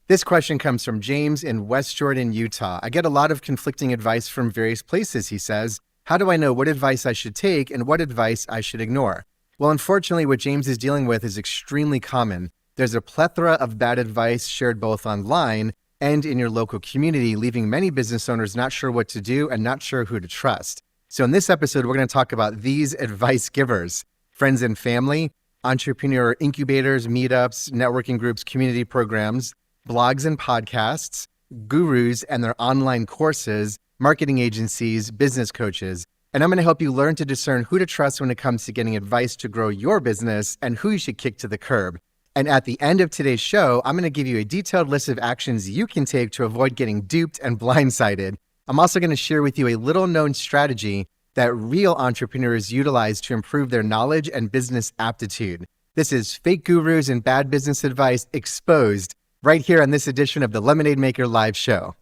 This question comes from James in West Jordan, Utah. I get a lot of conflicting advice from various places, he says. How do I know what advice I should take and what advice I should ignore? Well, unfortunately, what James is dealing with is extremely common. There's a plethora of bad advice shared both online and in your local community, leaving many business owners not sure what to do and not sure who to trust. So in this episode, we're going to talk about these advice givers: friends and family, entrepreneur incubators, meetups, networking groups, community programs, blogs and podcasts, gurus and their online courses, marketing agencies, business coaches. And I'm going to help you learn to discern who to trust when it comes to getting advice to grow your business and who you should kick to the curb. And at the end of today's show, I'm going to give you a detailed list of actions you can take to avoid getting duped and blindsided. I'm also going to share with you a little-known strategy that real entrepreneurs utilize to improve their knowledge and business aptitude. This is Fake Gurus and Bad Business Advice Exposed, right here on this edition of the Lemonade Maker Live Show.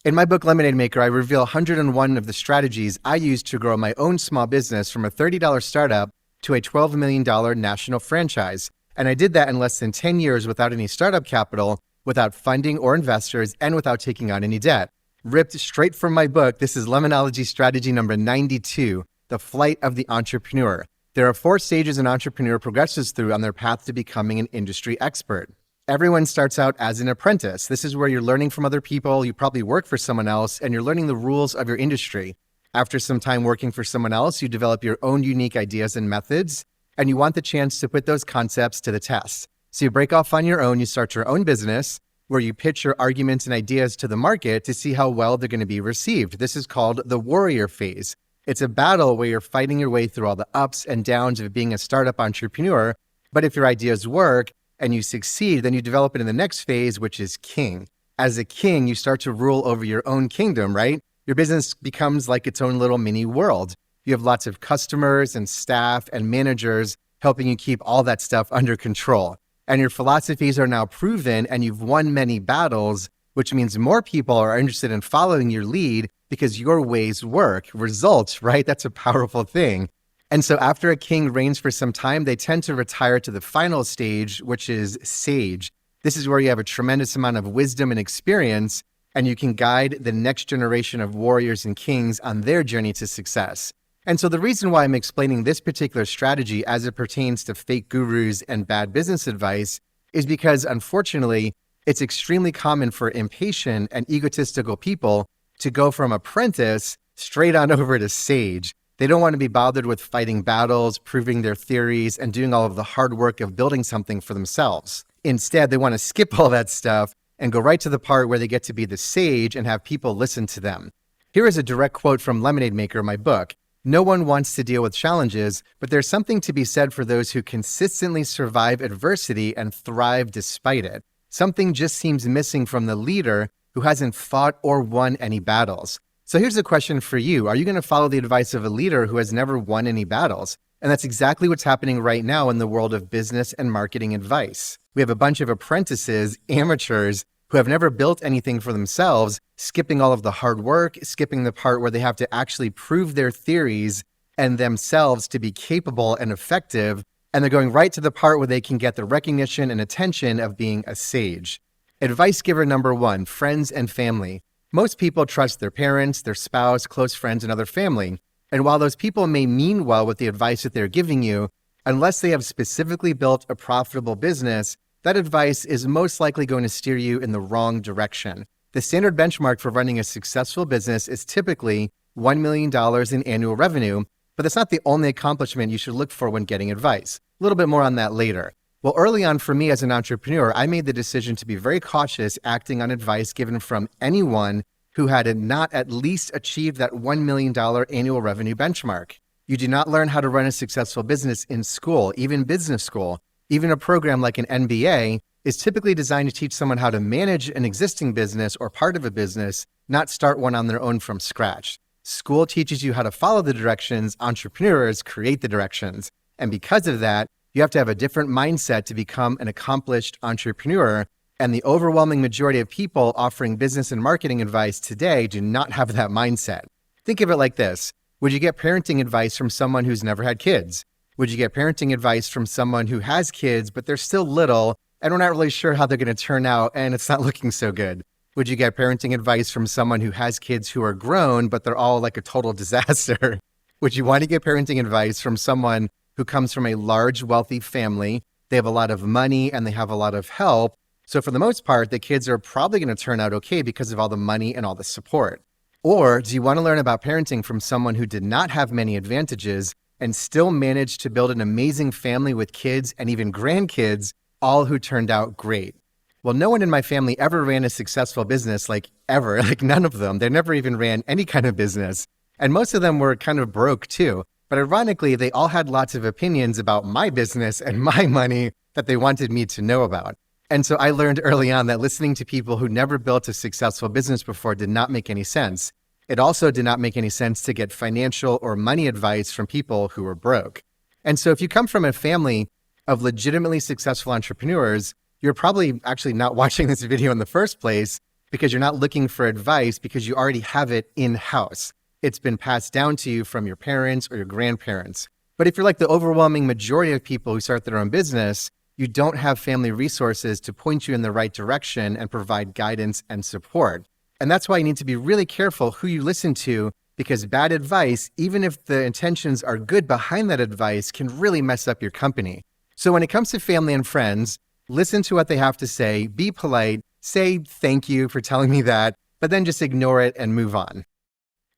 In my book, Lemonade Maker, I reveal 101 of the strategies I use to grow my own small business from a $30 startup to a $12 million national franchise. And I did that in less than 10 years without any startup capital, without funding or investors, and without taking on any debt. Ripped straight from my book, this is Lemonology strategy number 92, the flight of the entrepreneur. There are 4 stages an entrepreneur progresses through on their path to becoming an industry expert. Everyone starts out as an apprentice. This is where you're learning from other people. You probably work for someone else, and you're learning the rules of your industry. After some time working for someone else, you develop your own unique ideas and methods, and you want the chance to put those concepts to the test. So you break off on your own, you start your own business, where you pitch your arguments and ideas to the market to see how well they're going to be received. This is called the warrior phase. It's a battle where you're fighting your way through all the ups and downs of being a startup entrepreneur. But if your ideas work and you succeed, then you develop it in the next phase, which is king. As a king, you start to rule over your own kingdom, right? Your business becomes like its own little mini world. You have lots of customers and staff and managers helping you keep all that stuff under control. And your philosophies are now proven and you've won many battles, which means more people are interested in following your lead because your ways work. Results, right? That's a powerful thing. And so after a king reigns for some time, they tend to retire to the final stage, which is sage. This is where you have a tremendous amount of wisdom and experience, and you can guide the next generation of warriors and kings on their journey to success. And so the reason why I'm explaining this particular strategy as it pertains to fake gurus and bad business advice is because, unfortunately, it's extremely common for impatient and egotistical people to go from apprentice straight on over to sage. They don't want to be bothered with fighting battles, proving their theories, and doing all of the hard work of building something for themselves. Instead, they want to skip all that stuff and go right to the part where they get to be the sage and have people listen to them. Here is a direct quote from Lemonade Maker, my book. No one wants to deal with challenges, but there's something to be said for those who consistently survive adversity and thrive despite it. Something just seems missing from the leader who hasn't fought or won any battles. So here's a question for you. Are you going to follow the advice of a leader who has never won any battles? And that's exactly what's happening right now in the world of business and marketing advice. We have a bunch of apprentices, amateurs, who have never built anything for themselves, skipping all of the hard work, skipping the part where they have to actually prove their theories and themselves to be capable and effective, and they're going right to the part where they can get the recognition and attention of being a sage. Advice giver number 1, friends and family. Most people trust their parents, their spouse, close friends, and other family. And while those people may mean well with the advice that they're giving you, unless they have specifically built a profitable business, that advice is most likely going to steer you in the wrong direction. The standard benchmark for running a successful business is typically $1 million in annual revenue, but that's not the only accomplishment you should look for when getting advice. A little bit more on that later. Well, early on for me as an entrepreneur, I made the decision to be very cautious acting on advice given from anyone who had not at least achieved that $1 million annual revenue benchmark. You do not learn how to run a successful business in school, even business school. Even a program like an MBA is typically designed to teach someone how to manage an existing business or part of a business, not start one on their own from scratch. School teaches you how to follow the directions. Entrepreneurs create the directions. And because of that, you have to have a different mindset to become an accomplished entrepreneur. And the overwhelming majority of people offering business and marketing advice today do not have that mindset. Think of it like this. Would you get parenting advice from someone who's never had kids? Would you get parenting advice from someone who has kids, but they're still little and we're not really sure how they're going to turn out and it's not looking so good? Would you get parenting advice from someone who has kids who are grown, but they're all like a total disaster? Would you want to get parenting advice from someone who comes from a large, wealthy family? They have a lot of money and they have a lot of help. So for the most part, the kids are probably going to turn out okay because of all the money and all the support. Or do you want to learn about parenting from someone who did not have many advantages and still managed to build an amazing family with kids and even grandkids, all who turned out great? Well, no one in my family ever ran a successful business, like ever, like none of them. They never even ran any kind of business. And most of them were kind of broke too. But ironically, they all had lots of opinions about my business and my money that they wanted me to know about. And so I learned early on that listening to people who never built a successful business before did not make any sense. It also did not make any sense to get financial or money advice from people who were broke. And so if you come from a family of legitimately successful entrepreneurs, you're probably actually not watching this video in the first place because you're not looking for advice because you already have it in-house. It's been passed down to you from your parents or your grandparents. But if you're like the overwhelming majority of people who start their own business, you don't have family resources to point you in the right direction and provide guidance and support. And that's why you need to be really careful who you listen to, because bad advice, even if the intentions are good behind that advice, can really mess up your company. So when it comes to family and friends, listen to what they have to say, be polite, say thank you for telling me that, but then just ignore it and move on.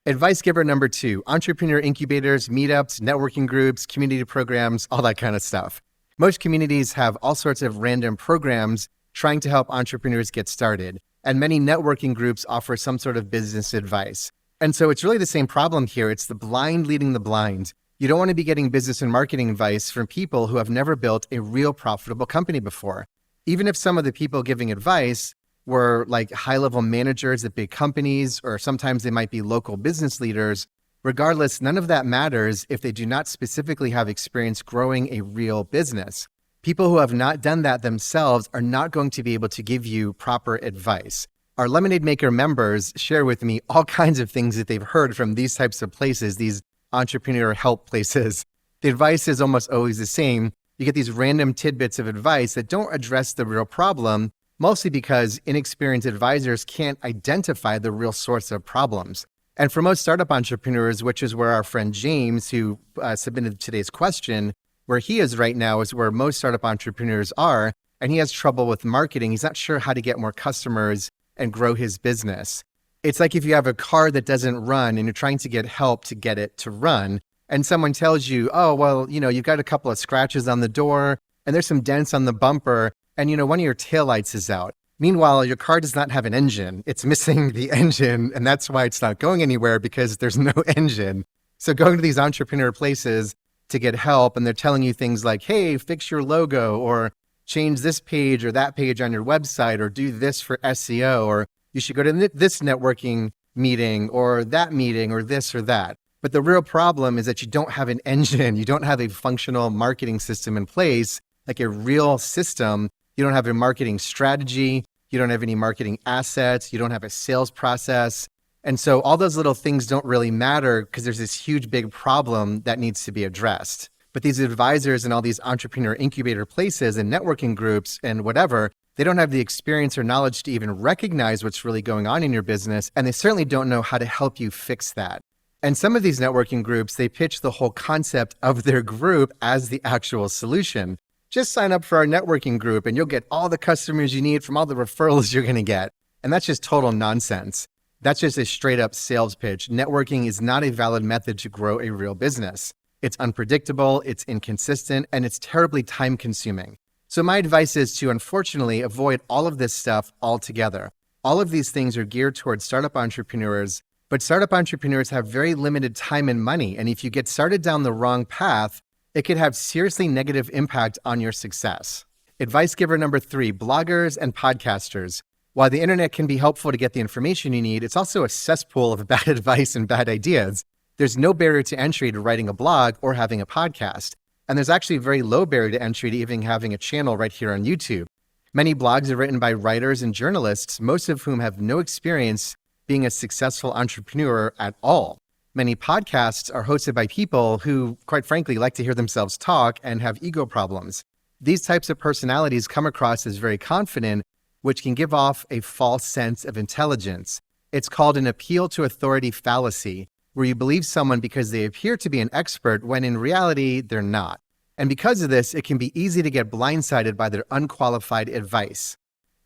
Advice giver number 2, entrepreneur incubators, meetups, networking groups, community programs, all that kind of stuff. Most communities have all sorts of random programs trying to help entrepreneurs get started, and many networking groups offer some sort of business advice. And so it's really the same problem here. It's the blind leading the blind. You don't want to be getting business and marketing advice from people who have never built a real profitable company before. Even if some of the people giving advice were like high-level managers at big companies, or sometimes they might be local business leaders, regardless, none of that matters if they do not specifically have experience growing a real business. People who have not done that themselves are not going to be able to give you proper advice. Our Lemonade Maker members share with me all kinds of things that they've heard from these types of places, these entrepreneur help places. The advice is almost always the same. You get these random tidbits of advice that don't address the real problem, mostly because inexperienced advisors can't identify the real source of problems. And for most startup entrepreneurs, which is where our friend James, who submitted today's question, where he is right now is where most startup entrepreneurs are, and he has trouble with marketing. He's not sure how to get more customers and grow his business. It's like if you have a car that doesn't run and you're trying to get help to get it to run, and someone tells you, oh, well, you've got a couple of scratches on the door and there's some dents on the bumper and, one of your taillights is out. Meanwhile, your car does not have an engine. It's missing the engine, and that's why it's not going anywhere, because there's no engine. So going to these entrepreneur places to get help, and they're telling you things like, hey, fix your logo, or change this page or that page on your website, or do this for SEO, or you should go to this networking meeting or that meeting or this or that. But the real problem is that you don't have an engine. You don't have a functional marketing system in place, like a real system. You don't have a marketing strategy. You don't have any marketing assets. You don't have a sales process. And so all those little things don't really matter because there's this huge, big problem that needs to be addressed. But these advisors and all these entrepreneur incubator places and networking groups and whatever, they don't have the experience or knowledge to even recognize what's really going on in your business. And they certainly don't know how to help you fix that. And some of these networking groups, they pitch the whole concept of their group as the actual solution. Just sign up for our networking group and you'll get all the customers you need from all the referrals you're going to get. And that's just total nonsense. That's just a straight up sales pitch. Networking is not a valid method to grow a real business. It's unpredictable, it's inconsistent, and it's terribly time consuming. So my advice is to, unfortunately, avoid all of this stuff altogether. All of these things are geared towards startup entrepreneurs, but startup entrepreneurs have very limited time and money. And if you get started down the wrong path, it could have seriously negative impact on your success. Advice giver number 3, bloggers and podcasters. While the internet can be helpful to get the information you need, it's also a cesspool of bad advice and bad ideas. There's no barrier to entry to writing a blog or having a podcast. And there's actually a very low barrier to entry to even having a channel right here on YouTube. Many blogs are written by writers and journalists, most of whom have no experience being a successful entrepreneur at all. Many podcasts are hosted by people who, quite frankly, like to hear themselves talk and have ego problems. These types of personalities come across as very confident, which can give off a false sense of intelligence. It's called an appeal to authority fallacy, where you believe someone because they appear to be an expert when in reality, they're not. And because of this, it can be easy to get blindsided by their unqualified advice.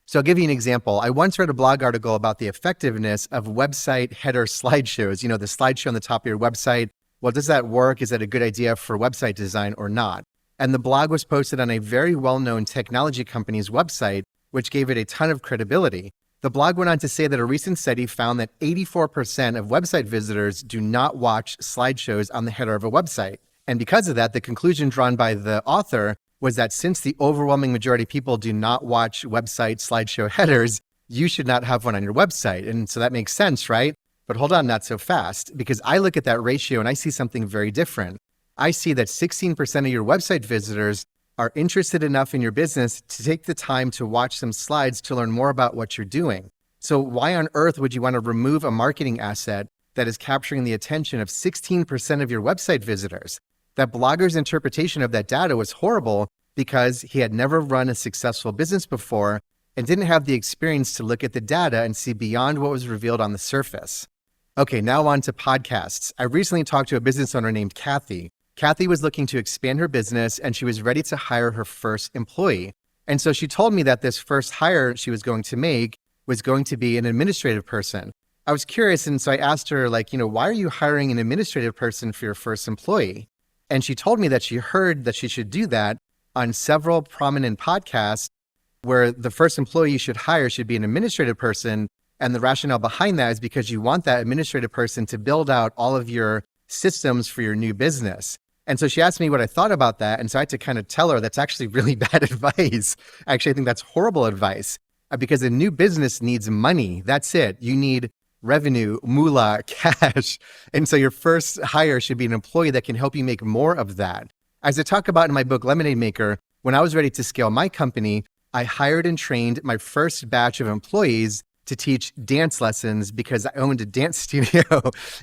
So I'll give you an example. I once read a blog article about the effectiveness of website header slideshows. You know, the slideshow on the top of your website. Well, does that work? Is that a good idea for website design or not? And the blog was posted on a very well-known technology company's website, which gave it a ton of credibility. The blog went on to say that a recent study found that 84% of website visitors do not watch slideshows on the header of a website. And because of that, the conclusion drawn by the author was that since the overwhelming majority of people do not watch website slideshow headers, you should not have one on your website. And so that makes sense, right? But hold on, not so fast, because I look at that ratio and I see something very different. I see that 16% of your website visitors are interested enough in your business to take the time to watch some slides to learn more about what you're doing. So why on earth would you want to remove a marketing asset that is capturing the attention of 16% of your website visitors? That blogger's interpretation of that data was horrible because he had never run a successful business before and didn't have the experience to look at the data and see beyond what was revealed on the surface. Okay, now on to podcasts. I recently talked to a business owner named Kathy. Kathy was looking to expand her business and she was ready to hire her first employee. And so she told me that this first hire she was going to make was going to be an administrative person. I was curious, and so I asked her, why are you hiring an administrative person for your first employee? And she told me that she heard that she should do that on several prominent podcasts where the first employee you should hire should be an administrative person. And the rationale behind that is because you want that administrative person to build out all of your systems for your new business. And so she asked me what I thought about that. And so I had to kind of tell her that's actually really bad advice. Actually, I think that's horrible advice because a new business needs money. That's it. You need revenue, moolah, cash. And so your first hire should be an employee that can help you make more of that. As I talk about in my book, Lemonade Maker, when I was ready to scale my company, I hired and trained my first batch of employees to teach dance lessons because I owned a dance studio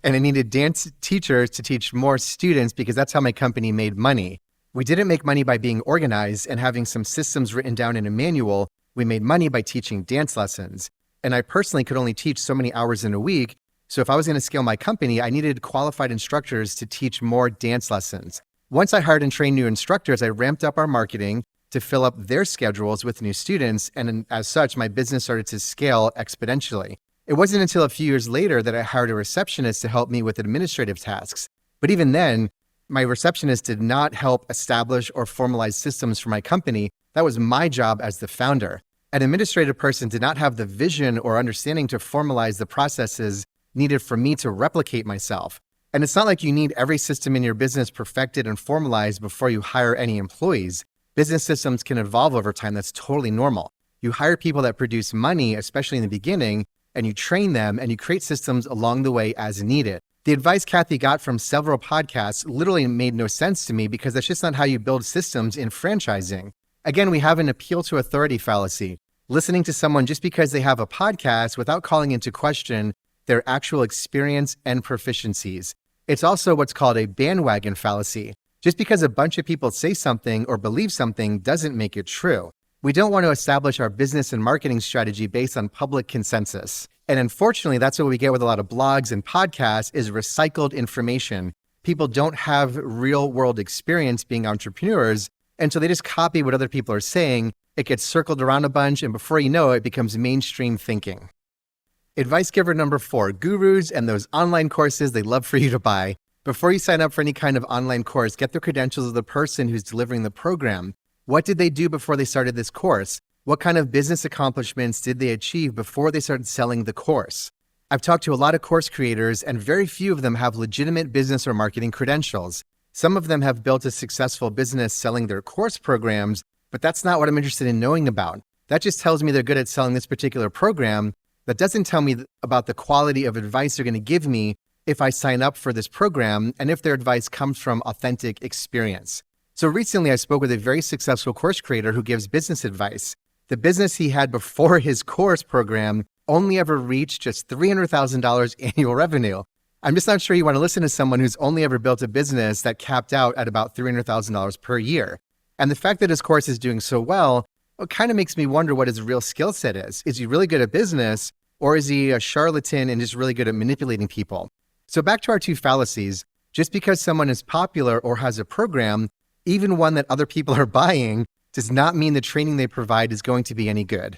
and I needed dance teachers to teach more students because that's how my company made money. We didn't make money by being organized and having some systems written down in a manual. We made money by teaching dance lessons. And I personally could only teach so many hours in a week. So if I was going to scale my company, I needed qualified instructors to teach more dance lessons. Once I hired and trained new instructors, I ramped up our marketing to fill up their schedules with new students. And as such, my business started to scale exponentially. It wasn't until a few years later that I hired a receptionist to help me with administrative tasks. But even then, my receptionist did not help establish or formalize systems for my company. That was my job as the founder. An administrative person did not have the vision or understanding to formalize the processes needed for me to replicate myself. And it's not like you need every system in your business perfected and formalized before you hire any employees. Business systems can evolve over time. That's totally normal. You hire people that produce money, especially in the beginning, and you train them and you create systems along the way as needed. The advice Kathy got from several podcasts literally made no sense to me because that's just not how you build systems in franchising. Again, we have an appeal to authority fallacy. Listening to someone just because they have a podcast without calling into question their actual experience and proficiencies. It's also what's called a bandwagon fallacy. Just because a bunch of people say something or believe something doesn't make it true. We don't want to establish our business and marketing strategy based on public consensus. And unfortunately, that's what we get with a lot of blogs and podcasts is recycled information. People don't have real world experience being entrepreneurs, and so they just copy what other people are saying. It gets circled around a bunch, and before you know it, it becomes mainstream thinking. Advice giver number 4, gurus and those online courses they love for you to buy. Before you sign up for any kind of online course, get the credentials of the person who's delivering the program. What did they do before they started this course? What kind of business accomplishments did they achieve before they started selling the course? I've talked to a lot of course creators, and very few of them have legitimate business or marketing credentials. Some of them have built a successful business selling their course programs, but that's not what I'm interested in knowing about. That just tells me they're good at selling this particular program. That doesn't tell me about the quality of advice they're going to give me if I sign up for this program and if their advice comes from authentic experience. So recently I spoke with a very successful course creator who gives business advice. The business he had before his course program only ever reached just $300,000 annual revenue. I'm just not sure you want to listen to someone who's only ever built a business that capped out at about $300,000 per year. And the fact that his course is doing so well, it kind of makes me wonder what his real skill set is. Is he really good at business, or is he a charlatan and just really good at manipulating people? So back to our two fallacies. Just because someone is popular or has a program, even one that other people are buying, does not mean the training they provide is going to be any good.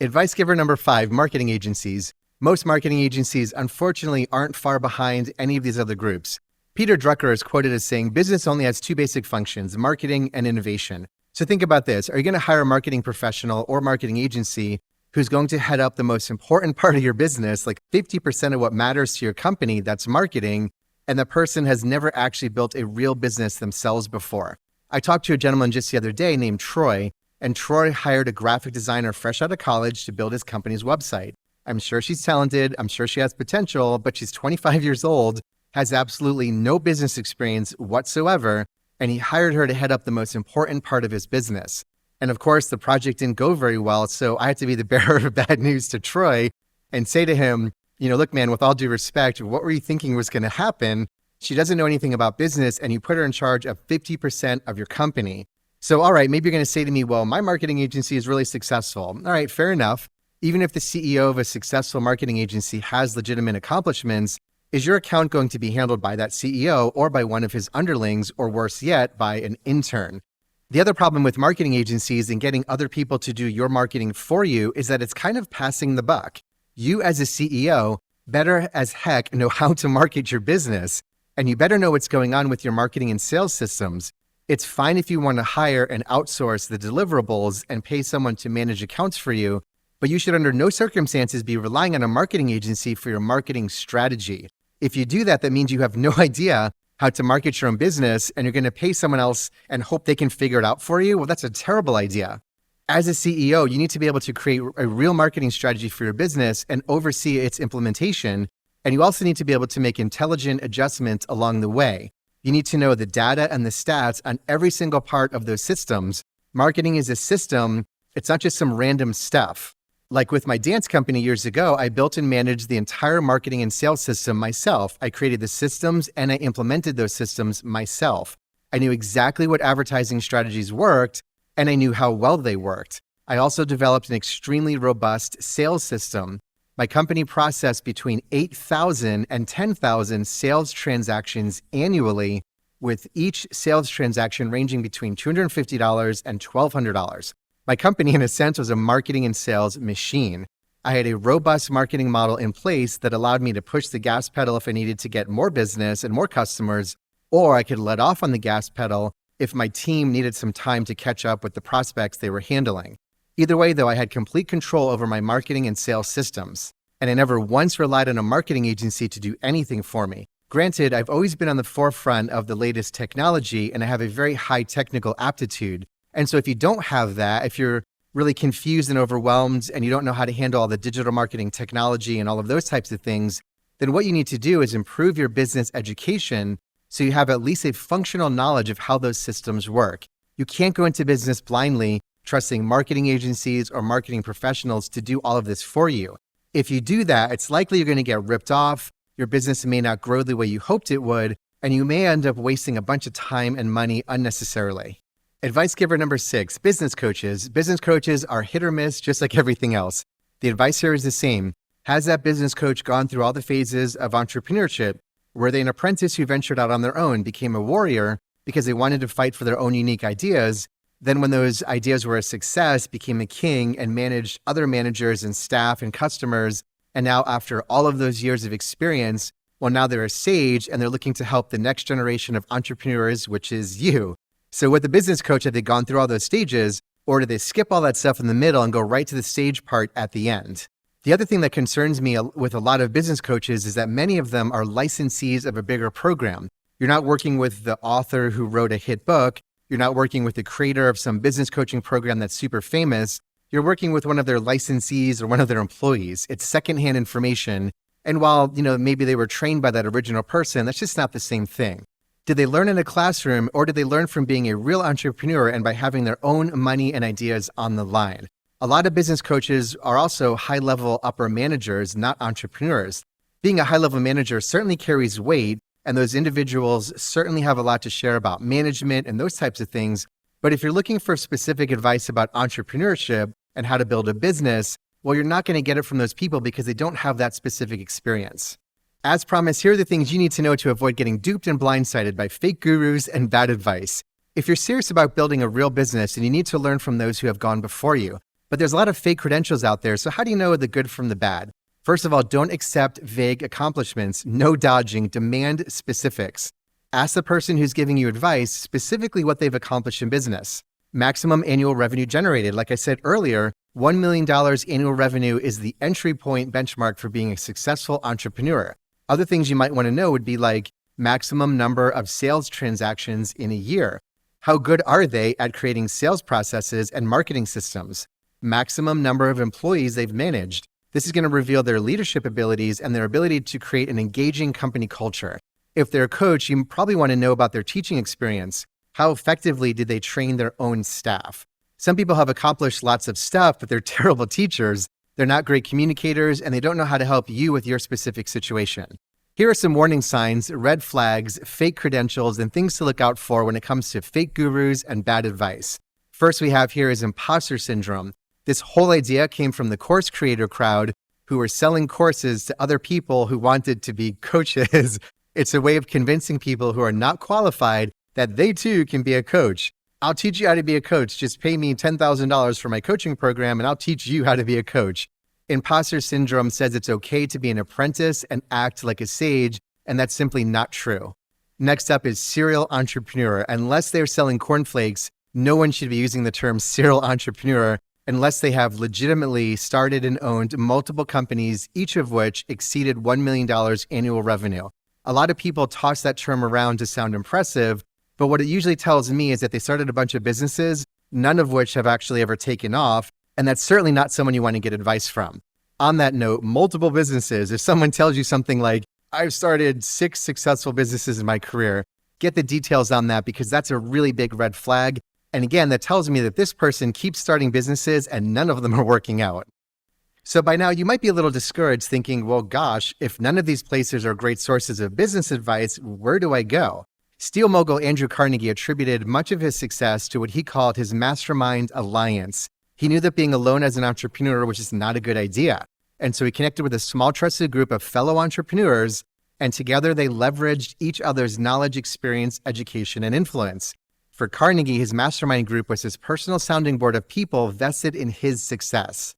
Advice giver number 5, marketing agencies. Most marketing agencies, unfortunately, aren't far behind any of these other groups. Peter Drucker is quoted as saying, business only has 2 basic functions, marketing and innovation. So think about this. Are you going to hire a marketing professional or marketing agency who's going to head up the most important part of your business, like 50% of what matters to your company, that's marketing, and the person has never actually built a real business themselves before? I talked to a gentleman just the other day named Troy, and Troy hired a graphic designer fresh out of college to build his company's website. I'm sure she's talented, I'm sure she has potential, but she's 25 years old, has absolutely no business experience whatsoever, and he hired her to head up the most important part of his business. And of course, the project didn't go very well, so I had to be the bearer of bad news to Troy and say to him, look, man, with all due respect, what were you thinking was going to happen? She doesn't know anything about business, and you put her in charge of 50% of your company. So, all right, maybe you're going to say to me, well, my marketing agency is really successful. All right, fair enough. Even if the CEO of a successful marketing agency has legitimate accomplishments, is your account going to be handled by that CEO or by one of his underlings, or worse yet, by an intern? The other problem with marketing agencies and getting other people to do your marketing for you is that it's kind of passing the buck. You as a CEO better as heck know how to market your business, and you better know what's going on with your marketing and sales systems. It's fine if you want to hire and outsource the deliverables and pay someone to manage accounts for you, but you should under no circumstances be relying on a marketing agency for your marketing strategy. If you do that, that means you have no idea how to market your own business, and you're going to pay someone else and hope they can figure it out for you. Well, that's a terrible idea. As a CEO, you need to be able to create a real marketing strategy for your business and oversee its implementation. And you also need to be able to make intelligent adjustments along the way. You need to know the data and the stats on every single part of those systems. Marketing is a system. It's not just some random stuff. Like with my dance company years ago, I built and managed the entire marketing and sales system myself. I created the systems and I implemented those systems myself. I knew exactly what advertising strategies worked, and I knew how well they worked. I also developed an extremely robust sales system. My company processed between 8,000 and 10,000 sales transactions annually, with each sales transaction ranging between $250 and $1,200. My company, in a sense, was a marketing and sales machine. I had a robust marketing model in place that allowed me to push the gas pedal if I needed to get more business and more customers, or I could let off on the gas pedal if my team needed some time to catch up with the prospects they were handling. Either way, though, I had complete control over my marketing and sales systems, and I never once relied on a marketing agency to do anything for me. Granted, I've always been on the forefront of the latest technology, and I have a very high technical aptitude. And so if you don't have that, if you're really confused and overwhelmed and you don't know how to handle all the digital marketing technology and all of those types of things, then what you need to do is improve your business education so you have at least a functional knowledge of how those systems work. You can't go into business blindly, trusting marketing agencies or marketing professionals to do all of this for you. If you do that, it's likely you're going to get ripped off, your business may not grow the way you hoped it would, and you may end up wasting a bunch of time and money unnecessarily. Advice giver number 6, business coaches. Business coaches are hit or miss, just like everything else. The advice here is the same. Has that business coach gone through all the phases of entrepreneurship? Were they an apprentice who ventured out on their own, became a warrior because they wanted to fight for their own unique ideas? Then when those ideas were a success, became a king and managed other managers and staff and customers. And now after all of those years of experience, well, now they're a sage and they're looking to help the next generation of entrepreneurs, which is you. So with the business coach, have they gone through all those stages, or do they skip all that stuff in the middle and go right to the stage part at the end? The other thing that concerns me with a lot of business coaches is that many of them are licensees of a bigger program. You're not working with the author who wrote a hit book. You're not working with the creator of some business coaching program that's super famous. You're working with one of their licensees or one of their employees. It's secondhand information. And while, maybe they were trained by that original person, that's just not the same thing. Did they learn in a classroom, or did they learn from being a real entrepreneur and by having their own money and ideas on the line? A lot of business coaches are also high-level upper managers, not entrepreneurs. Being a high-level manager certainly carries weight, and those individuals certainly have a lot to share about management and those types of things. But if you're looking for specific advice about entrepreneurship and how to build a business, well, you're not going to get it from those people because they don't have that specific experience. As promised, here are the things you need to know to avoid getting duped and blindsided by fake gurus and bad advice. If you're serious about building a real business, then you need to learn from those who have gone before you. But there's a lot of fake credentials out there, so how do you know the good from the bad? First of all, don't accept vague accomplishments. No dodging. Demand specifics. Ask the person who's giving you advice specifically what they've accomplished in business. Maximum annual revenue generated. Like I said earlier, $1 million annual revenue is the entry point benchmark for being a successful entrepreneur. Other things you might want to know would be like maximum number of sales transactions in a year. How good are they at creating sales processes and marketing systems? Maximum number of employees they've managed. This is going to reveal their leadership abilities and their ability to create an engaging company culture. If they're a coach, you probably want to know about their teaching experience. How effectively did they train their own staff? Some people have accomplished lots of stuff, but they're terrible teachers. They're not great communicators, and they don't know how to help you with your specific situation. Here are some warning signs, red flags, fake credentials, and things to look out for when it comes to fake gurus and bad advice. First we have here is imposter syndrome. This whole idea came from the course creator crowd who were selling courses to other people who wanted to be coaches. It's a way of convincing people who are not qualified that they too can be a coach. I'll teach you how to be a coach. Just pay me $10,000 for my coaching program and I'll teach you how to be a coach. Imposter syndrome says it's okay to be an apprentice and act like a sage, and that's simply not true. Next up is serial entrepreneur. Unless they're selling cornflakes, no one should be using the term serial entrepreneur unless they have legitimately started and owned multiple companies, each of which exceeded $1 million annual revenue. A lot of people toss that term around to sound impressive, but what it usually tells me is that they started a bunch of businesses, none of which have actually ever taken off, and that's certainly not someone you want to get advice from. On that note, multiple businesses, if someone tells you something like, I've started 6 successful businesses in my career, get the details on that because that's a really big red flag. And again, that tells me that this person keeps starting businesses and none of them are working out. So by now you might be a little discouraged thinking, well, gosh, if none of these places are great sources of business advice, where do I go? Steel mogul Andrew Carnegie attributed much of his success to what he called his mastermind alliance. He knew that being alone as an entrepreneur was just not a good idea. And so he connected with a small trusted group of fellow entrepreneurs, and together they leveraged each other's knowledge, experience, education, and influence. For Carnegie, his mastermind group was his personal sounding board of people vested in his success.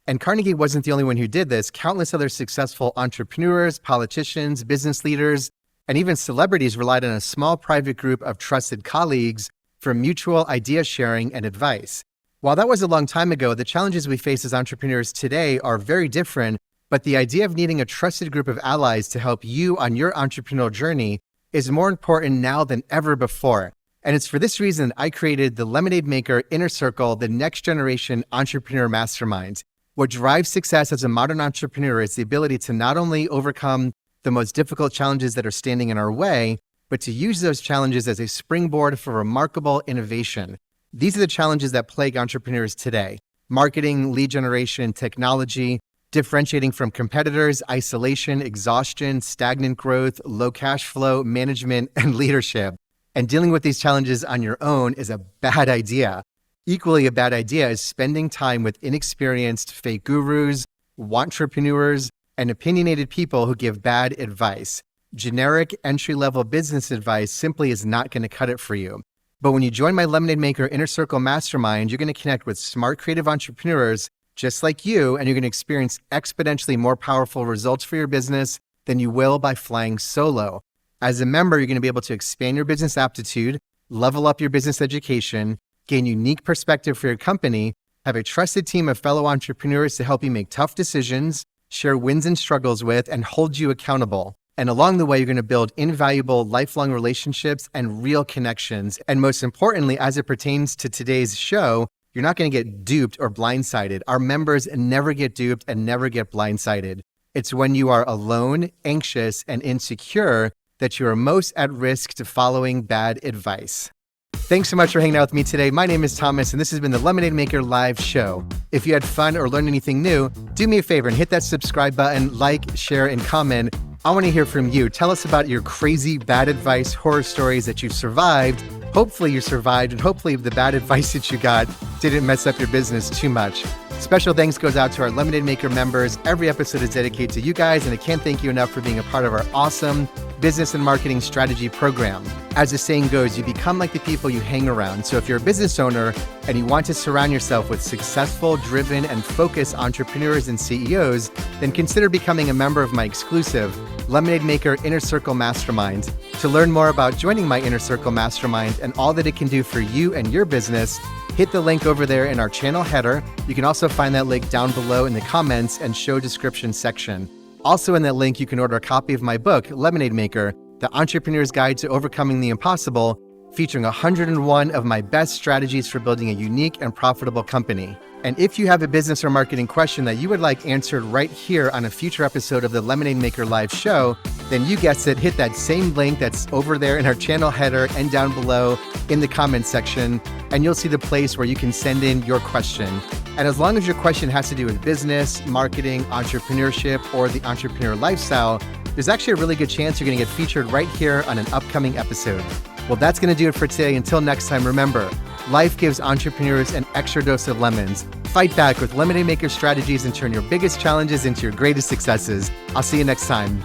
And Carnegie wasn't the only one who did this. Countless other successful entrepreneurs, politicians, business leaders, and even celebrities relied on a small private group of trusted colleagues for mutual idea sharing and advice. While that was a long time ago, the challenges we face as entrepreneurs today are very different, but the idea of needing a trusted group of allies to help you on your entrepreneurial journey is more important now than ever before. And it's for this reason I created the Lemonade Maker Inner Circle, the next generation entrepreneur mastermind. What drives success as a modern entrepreneur is the ability to not only overcome the most difficult challenges that are standing in our way, but to use those challenges as a springboard for remarkable innovation. These are the challenges that plague entrepreneurs today: marketing, lead generation, technology, differentiating from competitors, isolation, exhaustion, stagnant growth, low cash flow, management, and leadership. And dealing with these challenges on your own is a bad idea. Equally a bad idea is spending time with inexperienced fake gurus, wantrepreneurs, and opinionated people who give bad advice. Generic entry-level business advice simply is not going to cut it for you. But when you join my Lemonade Maker Inner Circle Mastermind, you're going to connect with smart, creative entrepreneurs just like you, and you're going to experience exponentially more powerful results for your business than you will by flying solo. As a member, you're going to be able to expand your business aptitude, level up your business education, gain unique perspective for your company, have a trusted team of fellow entrepreneurs to help you make tough decisions, share wins and struggles with, and hold you accountable. And along the way, you're going to build invaluable lifelong relationships and real connections. And most importantly, as it pertains to today's show, you're not going to get duped or blindsided. Our members never get duped and never get blindsided. It's when you are alone, anxious, and insecure that you are most at risk to following bad advice. Thanks so much for hanging out with me today. My name is Thomas, and this has been the Lemonade Maker Live Show. If you had fun or learned anything new, do me a favor and hit that subscribe button, like, share, and comment. I want to hear from you. Tell us about your crazy bad advice, horror stories that you've survived. Hopefully you survived, and hopefully the bad advice that you got didn't mess up your business too much. Special thanks goes out to our Lemonade Maker members. Every episode is dedicated to you guys, and I can't thank you enough for being a part of our awesome business and marketing strategy program. As the saying goes, you become like the people you hang around. So if you're a business owner and you want to surround yourself with successful, driven, and focused entrepreneurs and CEOs, then consider becoming a member of my exclusive Lemonade Maker Inner Circle Mastermind. To learn more about joining my Inner Circle Mastermind and all that it can do for you and your business, hit the link over there in our channel header. You can also find that link down below in the comments and show description section. Also in that link, you can order a copy of my book, Lemonade Maker, The Entrepreneur's Guide to Overcoming the Impossible, featuring 101 of my best strategies for building a unique and profitable company. And if you have a business or marketing question that you would like answered right here on a future episode of the Lemonade Maker Live Show, then you guessed it, hit that same link that's over there in our channel header and down below in the comments section, and you'll see the place where you can send in your question. And as long as your question has to do with business, marketing, entrepreneurship, or the entrepreneur lifestyle, there's actually a really good chance you're going to get featured right here on an upcoming episode. Well, that's going to do it for today. Until next time, remember, life gives entrepreneurs an extra dose of lemons. Fight back with Lemonade Maker strategies and turn your biggest challenges into your greatest successes. I'll see you next time.